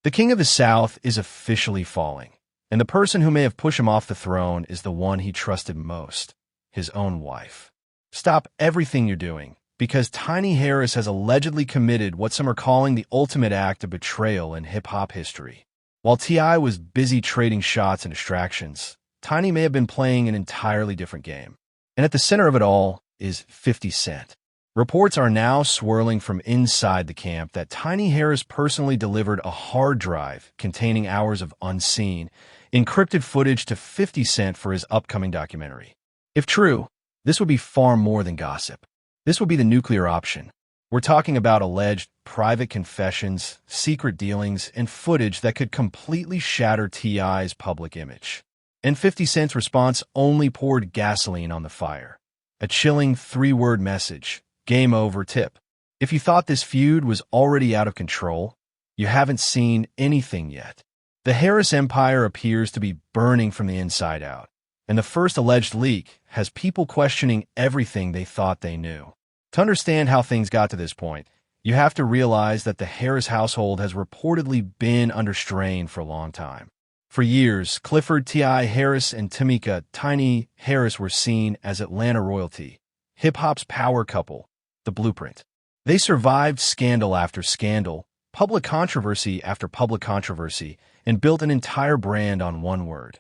The king of the South is officially falling, and the person who may have pushed him off the throne is the one he trusted most, his own wife. Stop everything you're doing, because Tiny Harris has allegedly committed what some are calling the ultimate act of betrayal in hip-hop history. While T.I. was busy trading shots and distractions, Tiny may have been playing an entirely different game. And at the center of it all is 50 Cent. Reports are now swirling from inside the camp that Tiny Harris personally delivered a hard drive containing hours of unseen, encrypted footage to 50 Cent for his upcoming documentary. If true, this would be far more than gossip. This would be the nuclear option. We're talking about alleged private confessions, secret dealings, and footage that could completely shatter T.I.'s public image. And 50 Cent's response only poured gasoline on the fire. A chilling 3-word message, game over tip. If you thought this feud was already out of control, you haven't seen anything yet. The Harris empire appears to be burning from the inside out, and the first alleged leak has people questioning everything they thought they knew. To understand how things got to this point, you have to realize that the Harris household has reportedly been under strain for a long time. For years, Clifford T.I. Harris and Tamika Tiny Harris were seen as Atlanta royalty, hip-hop's power couple, the blueprint. They survived scandal after scandal, public controversy after public controversy, and built an entire brand on one word: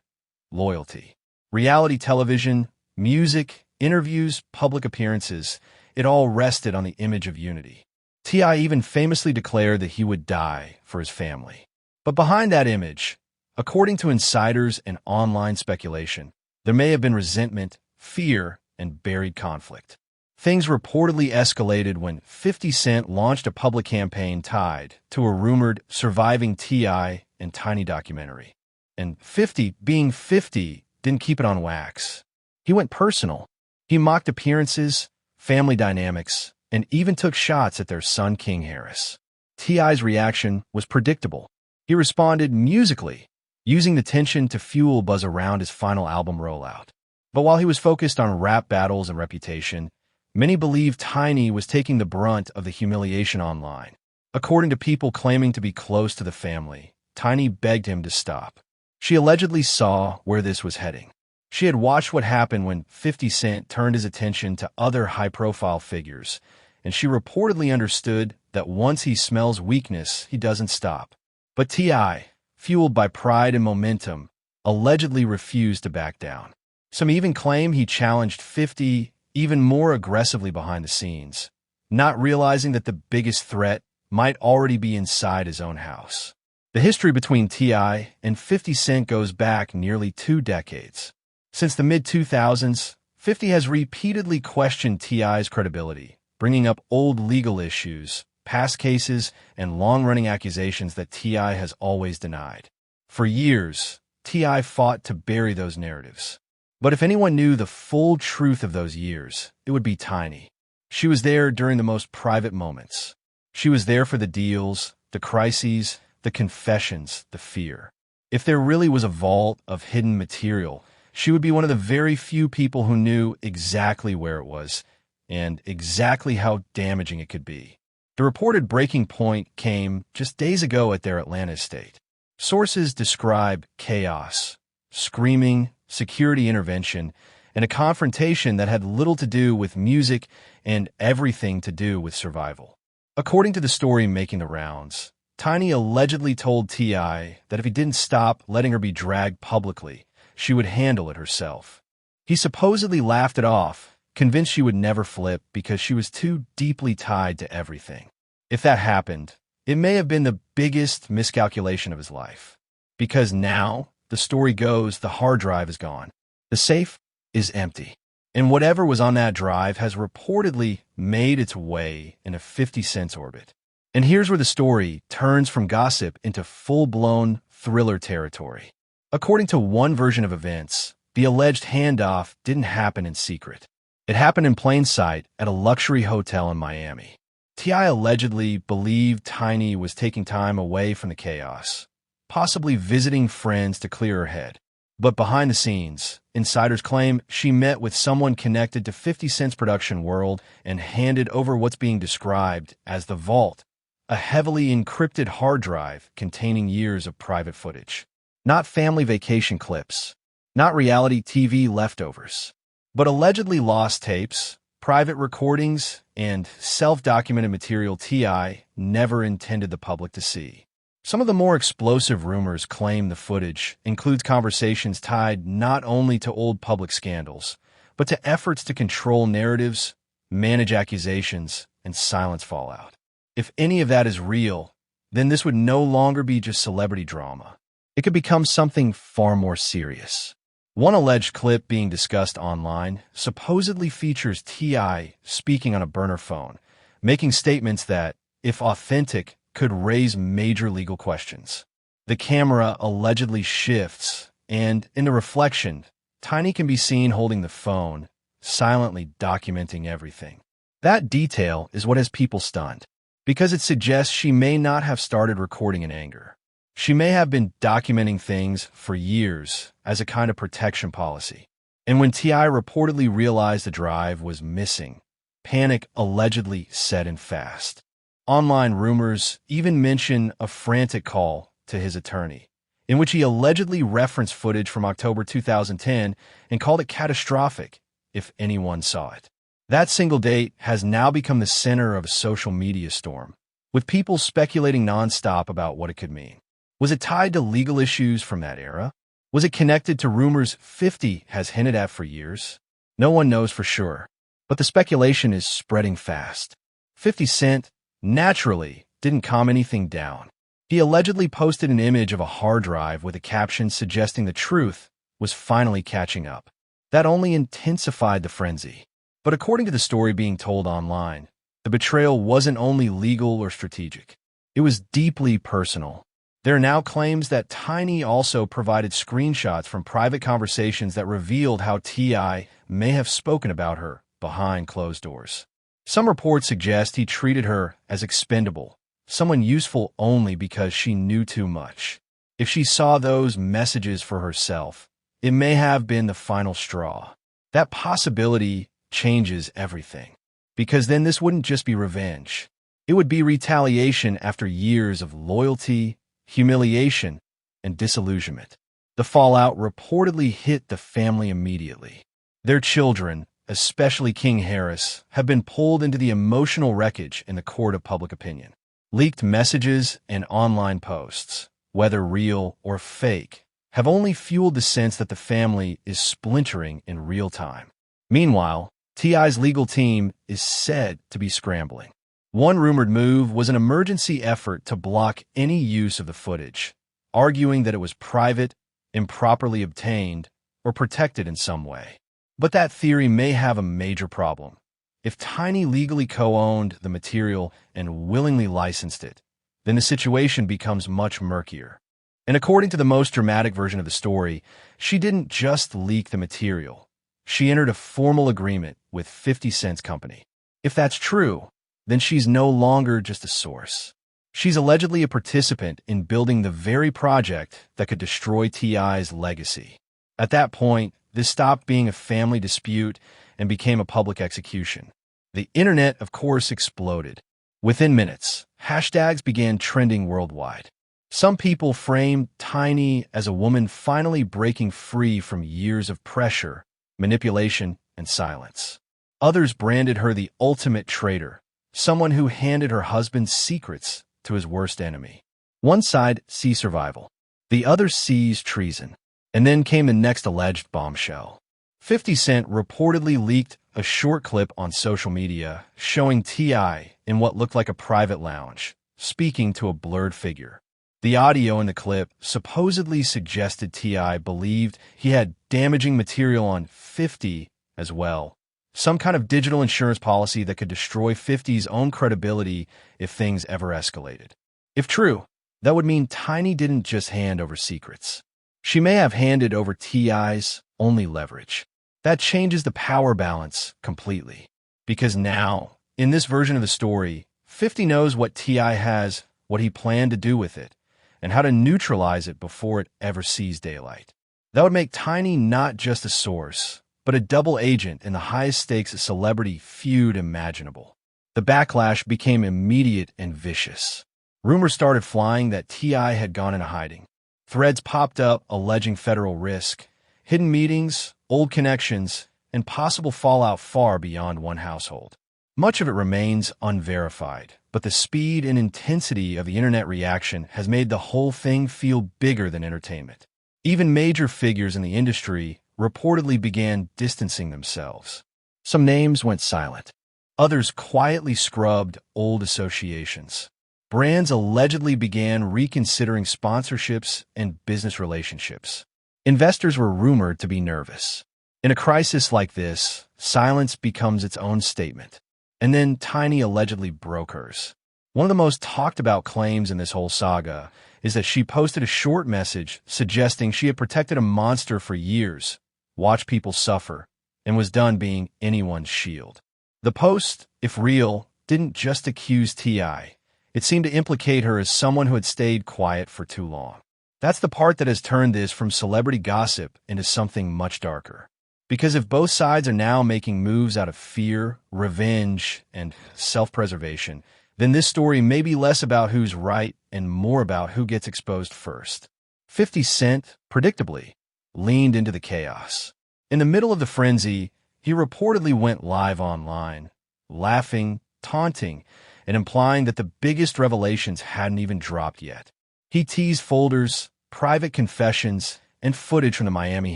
loyalty. Reality television, music, interviews, public appearances, it all rested on the image of unity. T.I. even famously declared that he would die for his family. But behind that image, according to insiders and online speculation, there may have been resentment, fear, and buried conflict. Things reportedly escalated when 50 Cent launched a public campaign tied to a rumored surviving T.I. and Tiny documentary. And 50, being 50, didn't keep it on wax. He went personal. He mocked appearances, family dynamics, and even took shots at their son King Harris. T.I.'s reaction was predictable. He responded musically, using the tension to fuel buzz around his final album rollout. But while he was focused on rap battles and reputation, many believe Tiny was taking the brunt of the humiliation online. According to people claiming to be close to the family, Tiny begged him to stop. She allegedly saw where this was heading. She had watched what happened when 50 Cent turned his attention to other high-profile figures, and she reportedly understood that once he smells weakness, he doesn't stop. But T.I., fueled by pride and momentum, allegedly refused to back down. Some even claim he challenged 50 even more aggressively behind the scenes, not realizing that the biggest threat might already be inside his own house. The history between T.I. and 50 Cent goes back nearly 2 decades. Since the mid-2000s, 50 has repeatedly questioned T.I.'s credibility, bringing up old legal issues, past cases, and long-running accusations that T.I. has always denied. For years, T.I. fought to bury those narratives. But if anyone knew the full truth of those years, it would be Tiny. She was there during the most private moments. She was there for the deals, the crises, the confessions, the fear. If there really was a vault of hidden material, she would be one of the very few people who knew exactly where it was and exactly how damaging it could be. The reported breaking point came just days ago at their Atlanta estate. Sources describe chaos, screaming, security intervention, and a confrontation that had little to do with music and everything to do with survival. According to the story making the rounds, Tiny allegedly told T.I. that if he didn't stop letting her be dragged publicly, she would handle it herself. He supposedly laughed it off, convinced she would never flip because she was too deeply tied to everything. If that happened, it may have been the biggest miscalculation of his life. Because now, the story goes, the hard drive is gone. The safe is empty. And whatever was on that drive has reportedly made its way into 50 Cent's orbit. And here's where the story turns from gossip into full-blown thriller territory. According to one version of events, the alleged handoff didn't happen in secret. It happened in plain sight at a luxury hotel in Miami. T.I. allegedly believed Tiny was taking time away from the chaos, possibly visiting friends to clear her head. But behind the scenes, insiders claim she met with someone connected to 50 Cent's production world and handed over what's being described as the vault, a heavily encrypted hard drive containing years of private footage. Not family vacation clips, not reality TV leftovers, but allegedly lost tapes, private recordings, and self-documented material T.I. never intended the public to see. Some of the more explosive rumors claim the footage includes conversations tied not only to old public scandals, but to efforts to control narratives, manage accusations, and silence fallout. If any of that is real, then this would no longer be just celebrity drama. It could become something far more serious. One alleged clip being discussed online supposedly features T.I. speaking on a burner phone, making statements that, if authentic, could raise major legal questions. The camera allegedly shifts, and in the reflection, Tiny can be seen holding the phone, silently documenting everything. That detail is what has people stunned, because it suggests she may not have started recording in anger. She may have been documenting things for years as a kind of protection policy. And when T.I. reportedly realized the drive was missing, panic allegedly set in fast. Online rumors even mention a frantic call to his attorney, in which he allegedly referenced footage from October 2010 and called it catastrophic if anyone saw it. That single date has now become the center of a social media storm, with people speculating nonstop about what it could mean. Was it tied to legal issues from that era? Was it connected to rumors 50 has hinted at for years? No one knows for sure, but the speculation is spreading fast. 50 Cent, naturally, didn't calm anything down. He allegedly posted an image of a hard drive with a caption suggesting the truth was finally catching up. That only intensified the frenzy. But according to the story being told online, the betrayal wasn't only legal or strategic. It was deeply personal. There are now claims that Tiny also provided screenshots from private conversations that revealed how T.I. may have spoken about her behind closed doors. Some reports suggest he treated her as expendable, someone useful only because she knew too much. If she saw those messages for herself, it may have been the final straw. That possibility changes everything, because then this wouldn't just be revenge. It would be retaliation after years of loyalty, humiliation, and disillusionment. The fallout reportedly hit the family immediately. Their children, especially King Harris, have been pulled into the emotional wreckage in the court of public opinion. Leaked messages and online posts, whether real or fake, have only fueled the sense that the family is splintering in real time. Meanwhile, T.I.'s legal team is said to be scrambling. One rumored move was an emergency effort to block any use of the footage, arguing that it was private, improperly obtained, or protected in some way. But that theory may have a major problem. If Tiny legally co-owned the material and willingly licensed it, then the situation becomes much murkier. And according to the most dramatic version of the story, she didn't just leak the material. She entered a formal agreement with 50 Cent's company. If that's true, then she's no longer just a source. She's allegedly a participant in building the very project that could destroy T.I.'s legacy. At that point, this stopped being a family dispute and became a public execution. The internet, of course, exploded. Within minutes, hashtags began trending worldwide. Some people framed Tiny as a woman finally breaking free from years of pressure, manipulation, and silence. Others branded her the ultimate traitor, someone who handed her husband's secrets to his worst enemy. One side sees survival, the other sees treason. And then came the next alleged bombshell. 50 Cent reportedly leaked a short clip on social media showing T.I. in what looked like a private lounge, speaking to a blurred figure. The audio in the clip supposedly suggested T.I. believed he had damaging material on 50 as well, some kind of digital insurance policy that could destroy 50's own credibility if things ever escalated. If true, that would mean Tiny didn't just hand over secrets. She may have handed over T.I.'s only leverage. That changes the power balance completely. Because now, in this version of the story, 50 knows what T.I. has, what he planned to do with it, and how to neutralize it before it ever sees daylight. That would make Tiny not just a source, but a double agent in the highest stakes celebrity feud imaginable. The backlash became immediate and vicious. Rumors started flying that T.I. had gone into hiding. Threads popped up alleging federal risk, hidden meetings, old connections, and possible fallout far beyond one household. Much of it remains unverified, but the speed and intensity of the internet reaction has made the whole thing feel bigger than entertainment. Even major figures in the industry reportedly began distancing themselves. Some names went silent. Others quietly scrubbed old associations. Brands allegedly began reconsidering sponsorships and business relationships. Investors were rumored to be nervous. In a crisis like this, silence becomes its own statement. And then Tiny allegedly broke hers. One of the most talked about claims in this whole saga is that she posted a short message suggesting she had protected a monster for years, watched people suffer, and was done being anyone's shield. The post, if real, didn't just accuse T.I. It seemed to implicate her as someone who had stayed quiet for too long. That's the part that has turned this from celebrity gossip into something much darker. Because if both sides are now making moves out of fear, revenge, and self-preservation, then this story may be less about who's right and more about who gets exposed first. 50 Cent, predictably, leaned into the chaos. In the middle of the frenzy, he reportedly went live online, laughing, taunting, and implying that the biggest revelations hadn't even dropped yet. He teased folders, private confessions, and footage from the Miami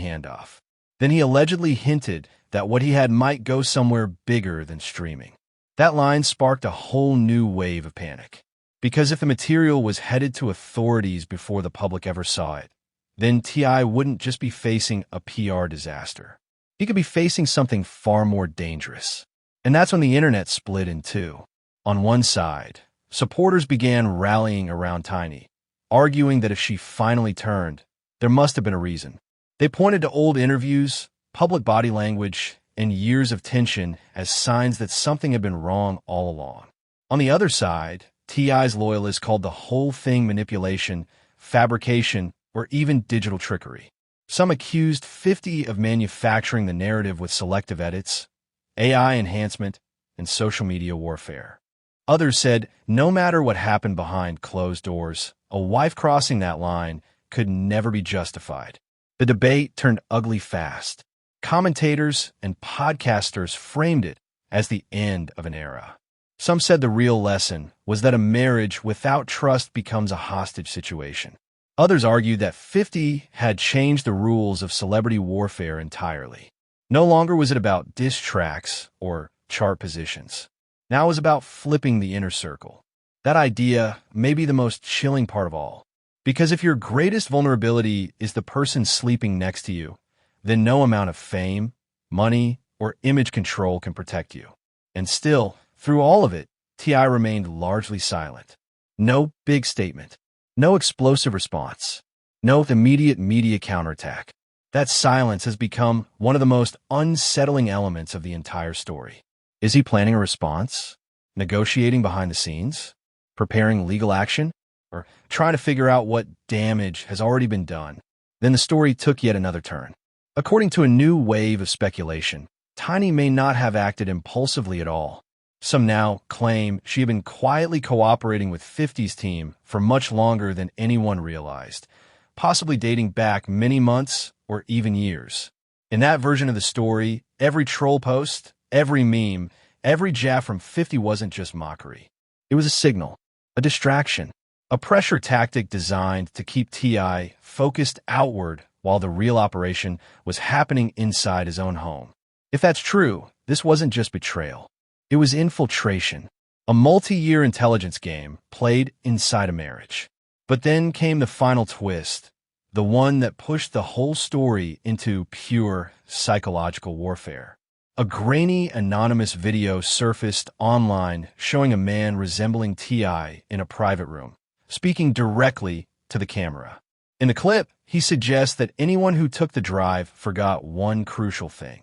handoff. Then he allegedly hinted that what he had might go somewhere bigger than streaming. That line sparked a whole new wave of panic. Because if the material was headed to authorities before the public ever saw it, then T.I. wouldn't just be facing a PR disaster. He could be facing something far more dangerous. And that's when the internet split in two. On one side, supporters began rallying around Tiny, arguing that if she finally turned, there must have been a reason. They pointed to old interviews, public body language, and years of tension as signs that something had been wrong all along. On the other side, T.I.'s loyalists called the whole thing manipulation, fabrication, or even digital trickery. Some accused 50 of manufacturing the narrative with selective edits, AI enhancement, and social media warfare. Others said no matter what happened behind closed doors, a wife crossing that line could never be justified. The debate turned ugly fast. Commentators and podcasters framed it as the end of an era. Some said the real lesson was that a marriage without trust becomes a hostage situation. Others argued that 50 had changed the rules of celebrity warfare entirely. No longer was it about diss tracks or chart positions. Now it was about flipping the inner circle. That idea may be the most chilling part of all. Because if your greatest vulnerability is the person sleeping next to you, then no amount of fame, money, or image control can protect you. And still, through all of it, T.I. remained largely silent. No big statement. No explosive response. No immediate media counterattack. That silence has become one of the most unsettling elements of the entire story. Is he planning a response? Negotiating behind the scenes? Preparing legal action? Or trying to figure out what damage has already been done? Then the story took yet another turn. According to a new wave of speculation, Tiny may not have acted impulsively at all. Some now claim she had been quietly cooperating with 50's team for much longer than anyone realized, possibly dating back many months or even years. In that version of the story, every troll post, every meme, every jab from 50 wasn't just mockery. It was a signal, a distraction, a pressure tactic designed to keep T.I. focused outward while the real operation was happening inside his own home. If that's true, this wasn't just betrayal. It was infiltration, a multi-year intelligence game played inside a marriage. But then came the final twist, the one that pushed the whole story into pure psychological warfare. A grainy, anonymous video surfaced online showing a man resembling T.I. in a private room, speaking directly to the camera. In the clip, he suggests that anyone who took the drive forgot one crucial thing.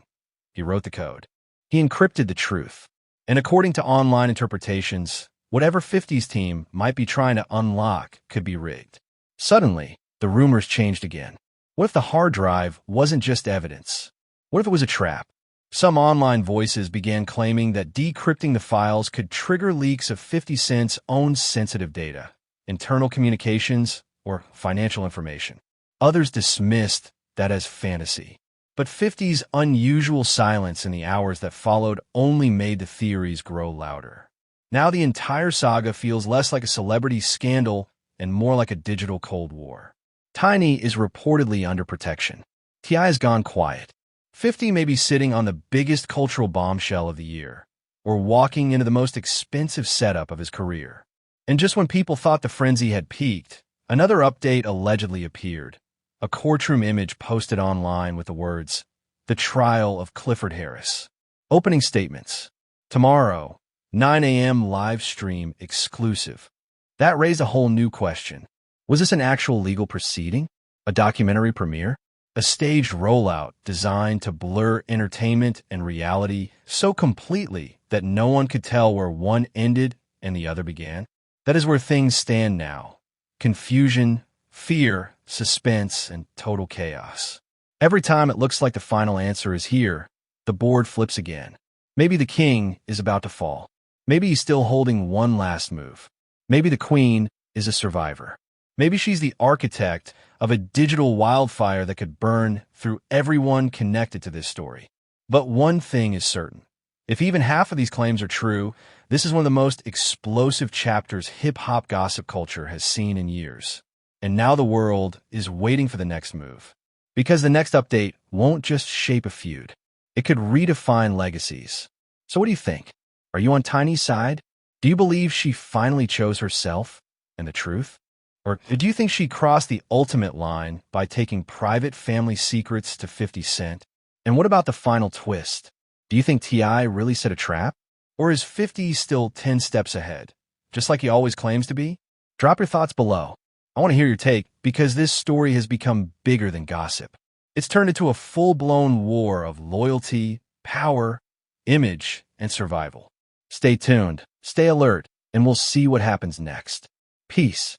He wrote the code. He encrypted the truth. And according to online interpretations, whatever 50's team might be trying to unlock could be rigged. Suddenly, the rumors changed again. What if the hard drive wasn't just evidence? What if it was a trap? Some online voices began claiming that decrypting the files could trigger leaks of 50 Cent's own sensitive data, internal communications, or financial information. Others dismissed that as fantasy. But 50's unusual silence in the hours that followed only made the theories grow louder. Now the entire saga feels less like a celebrity scandal and more like a digital Cold War. Tiny is reportedly under protection. T.I. has gone quiet. 50 may be sitting on the biggest cultural bombshell of the year, or walking into the most expensive setup of his career. And just when people thought the frenzy had peaked, another update allegedly appeared. A courtroom image posted online with the words, "The Trial of Clifford Harris." Opening statements. Tomorrow, 9 a.m. live stream exclusive. That raised a whole new question. Was this an actual legal proceeding? A documentary premiere? A staged rollout designed to blur entertainment and reality so completely that no one could tell where one ended and the other began? That is where things stand now. Confusion, fear, suspense, and total chaos. Every time it looks like the final answer is here, the board flips again. Maybe the king is about to fall. Maybe he's still holding one last move. Maybe the queen is a survivor. Maybe she's the architect of a digital wildfire that could burn through everyone connected to this story. But one thing is certain. If even half of these claims are true, this is one of the most explosive chapters hip-hop gossip culture has seen in years. And now the world is waiting for the next move. Because the next update won't just shape a feud. It could redefine legacies. So what do you think? Are you on Tiny's side? Do you believe she finally chose herself and the truth? Or do you think she crossed the ultimate line by taking private family secrets to 50 Cent? And what about the final twist? Do you think T.I. really set a trap? Or is 50 still 10 steps ahead, just like he always claims to be? Drop your thoughts below. I want to hear your take because this story has become bigger than gossip. It's turned into a full-blown war of loyalty, power, image, and survival. Stay tuned, stay alert, and we'll see what happens next. Peace.